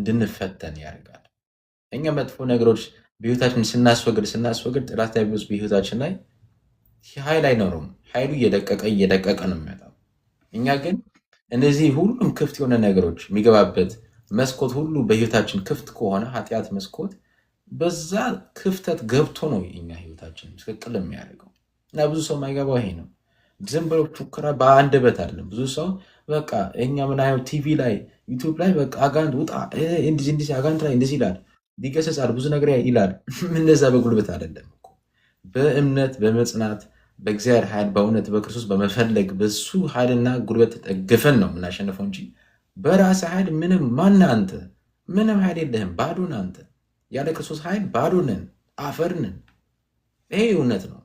እንድንፈተን ያደርጋል። እኛ መጥፎ ነገሮች በህይወታችን ስናስወግድ ጠላት ዲያብሎስ በህይወታችን ላይ ኃይል አይኖረውም። ኃይሉ እየደቀቀ ነው የሚመጣው። እኛ ግን እነዚህ ሁሉም ክፍት የሆነ ነገሮች የሚገባበት መስኮት ሁሉ በህይወታችን ክፍት ከሆነ ኃጢአት መስኮት በዛ ክፍተት ገብቶ ነው የኛ ህይወታችን ትክክል የሚያደርገው። እና ብዙ ሰው የማይገባው ይሄ ነው። ዝም ብሎ ፉከራ በአንደበት አይደለም። ብዙ ሰው በቃ እኛ ምናየው ቲቪ ላይ ዩቱብ ላይ በቃ አጋንንት ውጣ እንዲህ አጋንንት ላይ እንደዚህ ይላል፣ ይገሰጻል፣ ብዙ ነገር ይላል። እንደዛ በጉልበት አይደለም እኮ በእምነት በመጽናት በእግዚአብሔር ኃይል በእውነት በክርስቶስ በመፈለግ በሱ ኃይልና ጉልበት ተጠግፈን ነው የምናሸንፈው እንጂ በራስ ኃይል ምንም ማን አንተ ምንም ኃይል የለህም። ባዶ ነህ አንተ። ያለ ክርስቶስ ኃይል ባዶ ነን፣ አፈር ነን። ይሄ እውነት ነው።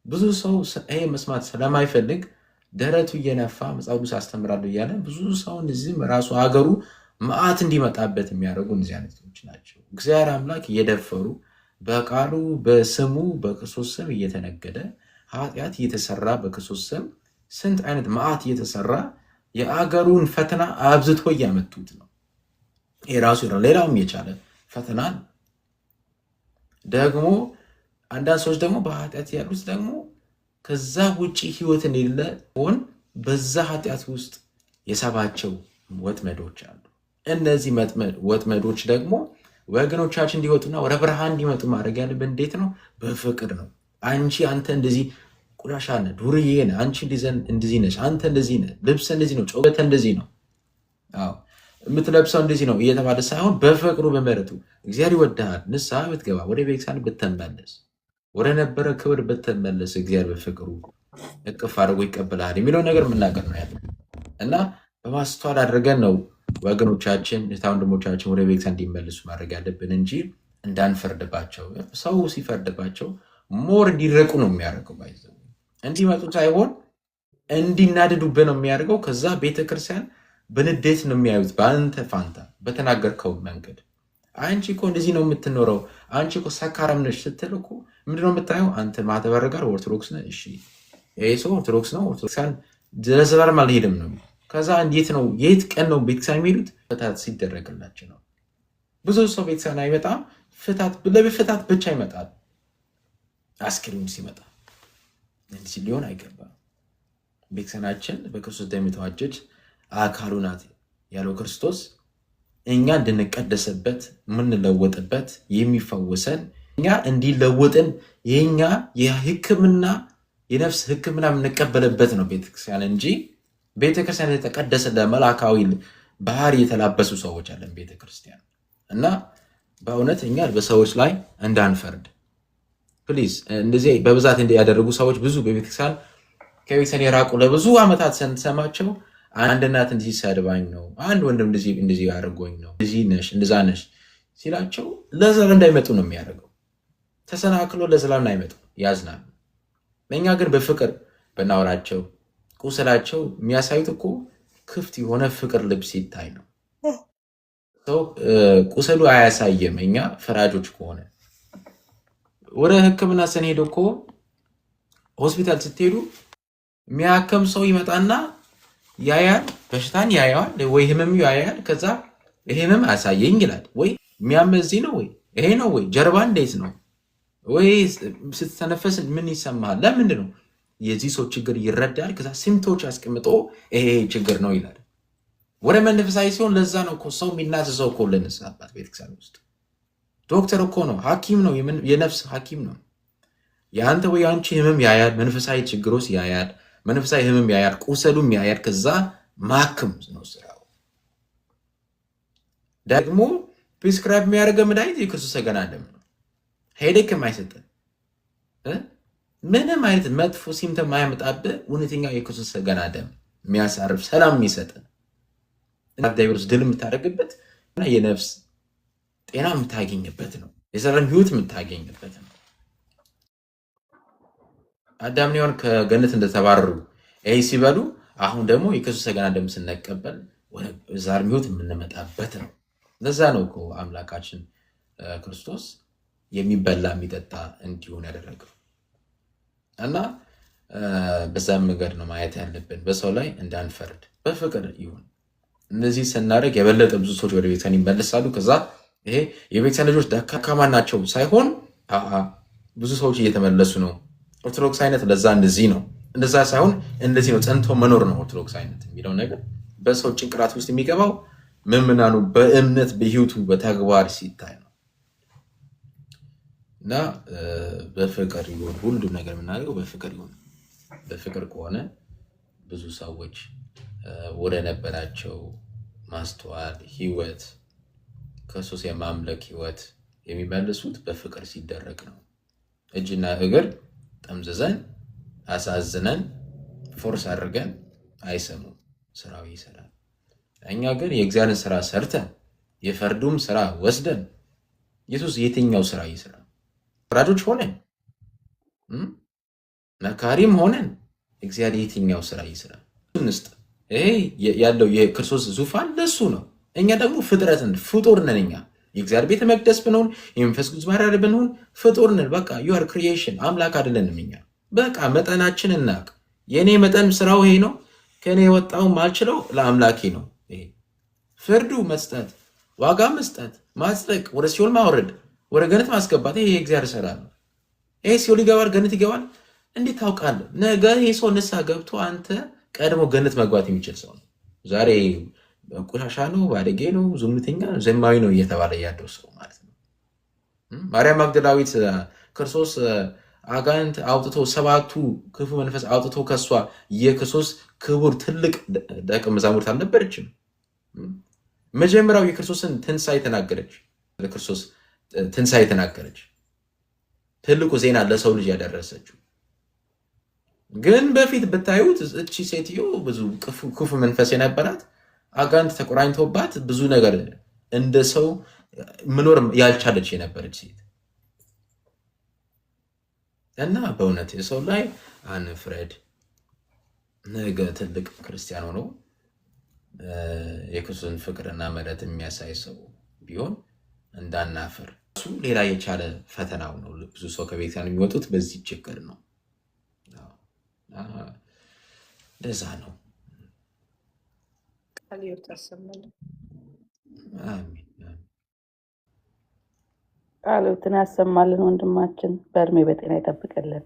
ብዙ ሰው ይሄ መስማት ስለማይፈልግ ደረቱ እየነፋ መጽሐፍ ቅዱስ አስተምራለሁ እያለ ብዙ ሰው እዚህም ራሱ ሀገሩ መዓት እንዲመጣበት የሚያደርጉ እነዚህ አይነቶች ናቸው። እግዚአብሔር አምላክ እየደፈሩ በቃሉ በስሙ በክርስቶስ ስም እየተነገደ ኃጢአት እየተሰራ በክርስቶስ ስም ስንት አይነት መዓት እየተሰራ የአገሩን ፈተና አብዝቶ እያመጡት ነው። የራሱ ሌላውም የቻለ ፈተና ነው። ደግሞ አንዳንድ ሰዎች ደግሞ በኃጢአት ያሉት ደግሞ ከዛ ውጪ ህይወት እንደሌለ ሆን በዛ ኃጢአት ውስጥ የሳባቸው ወጥመዶች አሉ። እነዚህ ወጥመዶች ደግሞ ወገኖቻችን እንዲወጡና ወደ ብርሃን እንዲመጡ ማድረግ ያለብን እንዴት ነው? በፍቅር ነው። አንተ እንደዚህ ቆሻሻ ነህ፣ ዱርዬ ነህ፣ አንቺ እንደዚህ ነሽ፣ አንተ እንደዚህ ነህ፣ ልብስ እንደዚህ ነው፣ ጨውበተ እንደዚህ ነው፣ የምትለብሰው እንደዚህ ነው እየተባለ ሳይሆን በፍቅሩ በምሕረቱ እግዚአብሔር ይወድሃል፣ ንስሐ ብትገባ ወደ ቤተክርስቲያን ብትመለስ ወደ ነበረ ክብር ብትመለስ እግዚአብሔር በፍቅሩ እቅፍ አድርጎ ይቀበልሃል የሚለው ነገር የምናገር ነው ያለ እና በማስተዋል አድርገን ነው ወገኖቻችን ወንድሞቻችን ወደ ቤተክርስቲያን እንዲመልሱ ማድረግ ያለብን እንጂ እንዳንፈርድባቸው። ሰው ሲፈርድባቸው ሞር እንዲረቁ ነው የሚያደርገው። ባይዘው እንዲመጡ ሳይሆን እንዲናደዱብህ ነው የሚያደርገው። ከዛ ቤተክርስቲያን በንዴት ነው የሚያዩት በአንተ ፋንታ በተናገርከው መንገድ። አንቺ እኮ እንደዚህ ነው የምትኖረው፣ አንቺ እኮ ሰካራም ነሽ ስትል እኮ ምንድነው የምታየው? አንተ ማተበር ጋር ኦርቶዶክስ ነህ። እሺ ይሄ ሰው ኦርቶዶክስ ነው፣ ኦርቶዶክሳን ለዘላለም አልሄድም ነው። ከዛ እንዴት ነው የት ቀን ነው ቤተክርስቲያን የሚሄዱት? ፍታት ሲደረግላቸው ነው። ብዙ ሰው ቤተክርስቲያን አይመጣም፣ ለፍታት ብቻ ይመጣል። አስክሬኑ ሲመጣ እንዲህ ሊሆን አይገባም። ቤተክርስቲያናችን በክርስቶስ ደም የተዋጀች አካሉ ናት ያለው ክርስቶስ እኛ እንድንቀደስበት የምንለወጥበት የሚፈወሰን እኛ እንዲለወጥን የኛ የሕክምና የነፍስ ሕክምና የምንቀበልበት ነው ቤተክርስቲያን እንጂ ቤተክርስቲያን የተቀደሰ ለመላካዊ ባህሪ የተላበሱ ሰዎች አለን ቤተክርስቲያን። እና በእውነት እኛ በሰዎች ላይ እንዳንፈርድ ፕሊዝ። እንደዚህ በብዛት ያደረጉ ሰዎች ብዙ በቤተክርስቲያን ከቤተክርስቲያን የራቁ ለብዙ ዓመታት ስንሰማቸው አንድ እናት እንደዚህ ሰድባኝ ነው፣ አንድ ወንድም እንደዚህ አድርጎኝ ነው፣ እንደዚህ ነሽ እንደዛ ነሽ ሲላቸው ለዘላለም እንዳይመጡ ነው የሚያደርገው። ተሰናክሎ ለዘላለም እንዳይመጡ ያዝናል። እኛ ግን በፍቅር በናወራቸው ቁስላቸው የሚያሳዩት እኮ ክፍት የሆነ ፍቅር ልብ ሲታይ ነው። ሰው ቁስሉ አያሳየም። እኛ ፈራጆች ከሆነ ወደ ሕክምና ስንሄድ እኮ ሆስፒታል ስትሄዱ የሚያከም ሰው ይመጣና ያያል፣ በሽታን ያያል ወይ ህመም ያያል። ከዛ ይሄ ህመም አያሳየኝ ይላል። ወይ የሚያመዚህ ነው ወይ ይሄ ነው ወይ ጀርባ እንዴት ነው ወይ ስትተነፈስ ምን ይሰማሃል? ለምንድን ነው የዚህ ሰው ችግር ይረዳል። ከዛ ሲምቶች አስቀምጦ ይሄ ችግር ነው ይላል። ወደ መንፈሳዊ ሲሆን ለዛ ነው እኮ ሰው የሚናዘዘው እኮ ለንስሐ አባት ቤተክርስቲያን ውስጥ ዶክተር እኮ ነው፣ ሐኪም ነው፣ የነፍስ ሐኪም ነው። የአንተ ወይ አንቺ ህመም ያያል፣ መንፈሳዊ ችግሮች ያያል፣ መንፈሳዊ ህመም ያያል፣ ቁሰሉም ያያል። ከዛ ማክም ነው ስራው። ደግሞ ፕሪስክራይብ የሚያደርገው መድኃኒት የክርስቶስ ሥጋና ደም ነው። ሄዴክም አይሰጥም። ምንም አይነት መጥፎ ሲምተም ማያመጣብህ እውነተኛ የክርስቶስ ሥጋና ደም የሚያሳርፍ ሰላም የሚሰጥ ዲያብሎስ ድል የምታደርግበት እና የነፍስ ጤና የምታገኝበት ነው። የዘላለም ህይወት የምታገኝበት ነው። አዳምና ሔዋን ከገነት እንደተባረሩ ይሄ ሲበሉ አሁን ደግሞ የክርስቶስ ሥጋና ደም ስንቀበል ወደ ዘላለም ህይወት የምንመጣበት ነው። ለዛ ነው እኮ አምላካችን ክርስቶስ የሚበላ የሚጠጣ እንዲሆን ያደረገው እና በዛ መንገድ ነው ማየት ያለብን። በሰው ላይ እንዳንፈርድ በፍቅር ይሁን እነዚህ ስናደርግ የበለጠ ብዙ ሰዎች ወደ ቤተክርስቲያን ይመለሳሉ። ከዛ ይሄ የቤተክርስቲያን ልጆች ደካማ ናቸው ሳይሆን ብዙ ሰዎች እየተመለሱ ነው። ኦርቶዶክስ አይነት ለዛ እንደዚህ ነው፣ እንደዛ ሳይሆን እንደዚህ ነው። ጸንቶ መኖር ነው ኦርቶዶክስ አይነት የሚለው ነገር በሰው ጭንቅላት ውስጥ የሚገባው ምዕመናኑ በእምነት በህይወቱ በተግባር ሲታይ ነው። እና በፍቅር ይሁን ሁሉ ነገር የምናደርገው በፍቅር ይሁን። በፍቅር ከሆነ ብዙ ሰዎች ወደ ነበራቸው ማስተዋል ህይወት ክርስቶስ የማምለክ ህይወት የሚመልሱት በፍቅር ሲደረግ ነው። እጅና እግር ጠምዝዘን አሳዝነን ፎርስ አድርገን አይሰሙም፣ ስራው ይሰራል። እኛ ግን የእግዚአብሔርን ስራ ሰርተን የፈርዱም ስራ ወስደን ኢየሱስ የትኛው ስራ ይስራ? ፈራጆች ሆነን መካሪም ሆነን እግዚአብሔር የትኛው ስራ ይስራ? እንስጥ። ይሄ ያለው የክርስቶስ ዙፋን ለሱ ነው። እኛ ደግሞ ፍጥረትን ፍጡር ነን። እኛ የእግዚአብሔር ቤተ መቅደስ ብንሆን የመንፈስ ቅዱስ ማደሪያ ብንሆን ፍጡር ነን። በቃ ዩ አር ክሪኤሽን፣ አምላክ አይደለንም እኛ። በቃ መጠናችን እናቅ። የእኔ መጠን ስራው ይሄ ነው። ከእኔ የወጣው ማልችለው ለአምላኬ ነው። ይሄ ፍርዱ መስጠት፣ ዋጋ መስጠት፣ ማጽደቅ፣ ወደ ሲኦል ማውረድ፣ ወደ ገነት ማስገባት፣ ይሄ የእግዚአብሔር ስራ ነው። ይሄ ሲኦል ይገባል፣ ገነት ይገባል። እንዴት ታውቃለህ? ነገ ይህ ሰው ንስሐ ገብቶ አንተ ቀድሞ ገነት መግባት የሚችል ሰው ነው። ዛሬ ቆሻሻ ነው፣ ባለጌ ነው፣ ዝሙተኛ፣ ዘማዊ ነው እየተባለ ያለው ሰው ማለት ነው። ማርያም ማግደላዊት ክርስቶስ አጋንንት አውጥቶ ሰባቱ ክፉ መንፈስ አውጥቶ ከሷ የክርስቶስ ክቡር ትልቅ ደቀ መዛሙርት አልነበረችም? መጀመሪያው የክርስቶስን ትንሣኤ ተናገረች። ለክርስቶስ ትንሣኤ ተናገረች። ትልቁ ዜና ለሰው ልጅ ያደረሰችው። ግን በፊት ብታዩት እቺ ሴትዮ ብዙ ክፉ መንፈስ የነበራት አጋንንት ተቆራኝቶባት ብዙ ነገር እንደ ሰው መኖር ያልቻለች የነበረች ሴት እና በእውነት የሰው ላይ አንፍረድ። ነገ ትልቅ ክርስቲያን ሆኖ የክርስቶስን ፍቅርና ምሕረት የሚያሳይ ሰው ቢሆን እንዳናፍር። እሱ ሌላ የቻለ ፈተናው ነው። ብዙ ሰው ከቤተክርስቲያን የሚወጡት በዚህ ችግር ነው። እንደዛ ነው። ቃልዎትን ያሰማልን። ወንድማችን በእድሜ በጤና ይጠብቅልን።